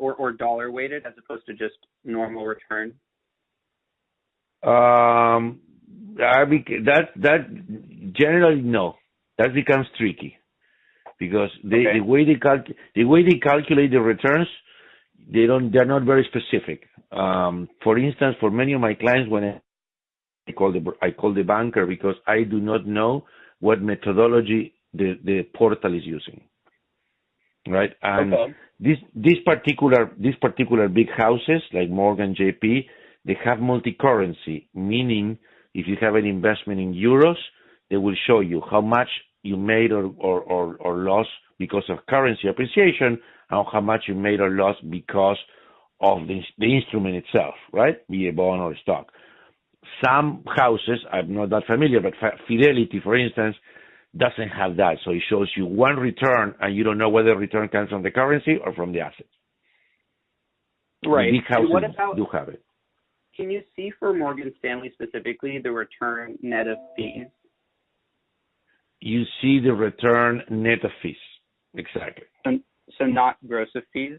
or dollar weighted as opposed to just normal return? That generally no. That becomes tricky because the way they calculate the returns, they're not very specific. For instance, for many of my clients, when I call the banker because I do not know what methodology the portal is using, right? And these particular big houses like Morgan, JP, they have multi-currency, meaning if you have an investment in euros, they will show you how much you made or lost because of currency appreciation, and how much you made or lost because of the instrument itself, right? Be a bond or a stock. Some houses, I'm not that familiar, but Fidelity, for instance, doesn't have that. So it shows you one return, and you don't know whether the return comes from the currency or from the assets. Right. The big houses what about, do have it. Can you see for Morgan Stanley specifically the return net of fees? You see the return net of fees. Exactly. So not gross of fees?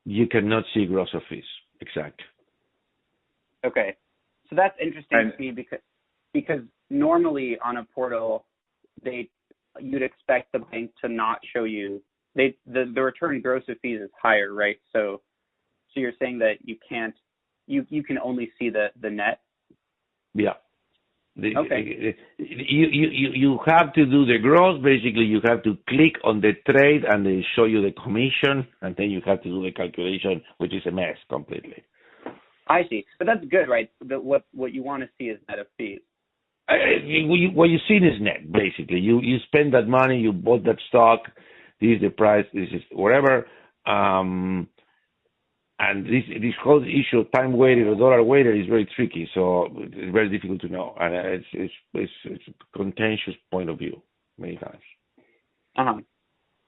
You cannot see gross of fees. Exactly. Okay. So that's interesting to me because normally on a portal, you'd expect the bank to not show you the return gross of fees is higher, right? So you're saying that you can only see the net? Yeah. Okay. You have to do the gross. Basically, you have to click on the trade and they show you the commission, and then you have to do the calculation, which is a mess completely. I see. But that's good, right? What you want to see is net of fees. What you see is net, basically. You spend that money, you bought that stock, this is the price, this is whatever. And this whole issue of time weighted or dollar weighted is very tricky, so it's very difficult to know. And it's a contentious point of view many times.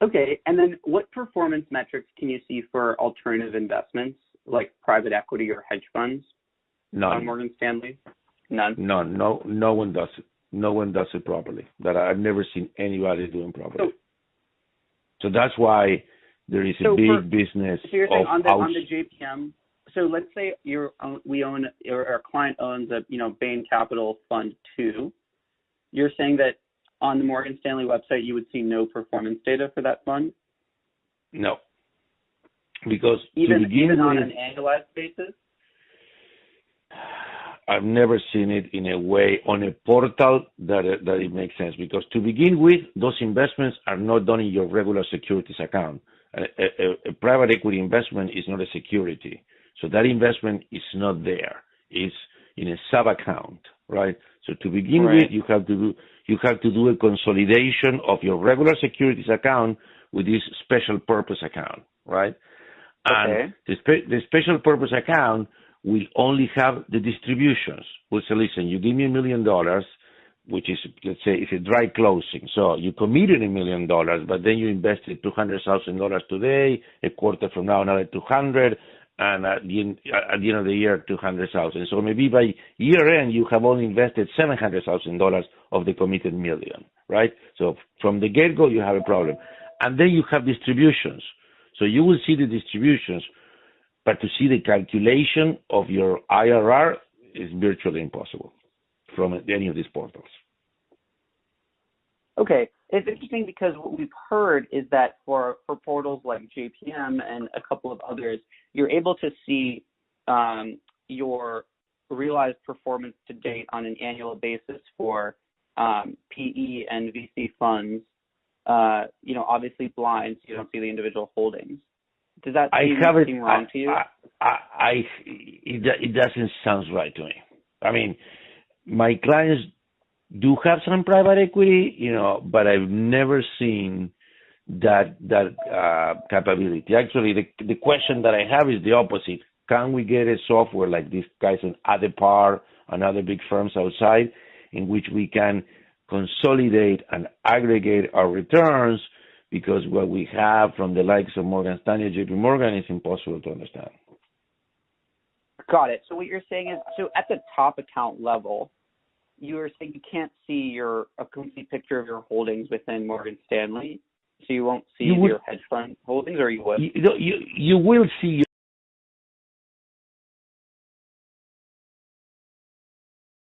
Okay, and then what performance metrics can you see for alternative investments like private equity or hedge funds? None. On Morgan Stanley? None. No one does it. No one does it properly. That I've never seen anybody doing properly. So that's why there is a big business. So you're saying on the JPM. So let's say our client owns a Bain Capital Fund 2. You're saying that on the Morgan Stanley website you would see no performance data for that fund? No, because even on an annualized basis. I've never seen it in a way on a portal that it makes sense, because to begin with, those investments are not done in your regular securities account. A private equity investment is not a security, so that investment is not there. It's in a sub account, right? So to begin with, you have to do a consolidation of your regular securities account with this special purpose account, right? And the special purpose account will only have the distributions. We'll say, listen, you give me $1 million, which is, let's say, it's a dry closing. So you committed $1 million, but then you invested $200,000 today, a quarter from now, another 200, and at the end of the year, 200,000. So maybe by year end, you have only invested $700,000 of the committed $1 million, right? So from the get-go, you have a problem. And then you have distributions. So you will see the distributions, but to see the calculation of your IRR is virtually impossible from any of these portals. Okay. It's interesting because what we've heard is that for portals like JPM and a couple of others, you're able to see your realized performance to date on an annual basis for PE and VC funds, obviously blind, so you don't see the individual holdings. Does that seem wrong to you? It doesn't sound right to me. I mean, my clients do have some private equity, but I've never seen that capability. Actually, the question that I have is the opposite. Can we get a software like these guys in Adepar and other big firms outside, in which we can consolidate and aggregate our returns? Because what we have from the likes of Morgan Stanley, JP Morgan, is impossible to understand. Got it. So what you're saying is, so at the top account level, you're saying you can't see a complete picture of your holdings within Morgan Stanley, so you won't see your hedge fund holdings, or you would? You will see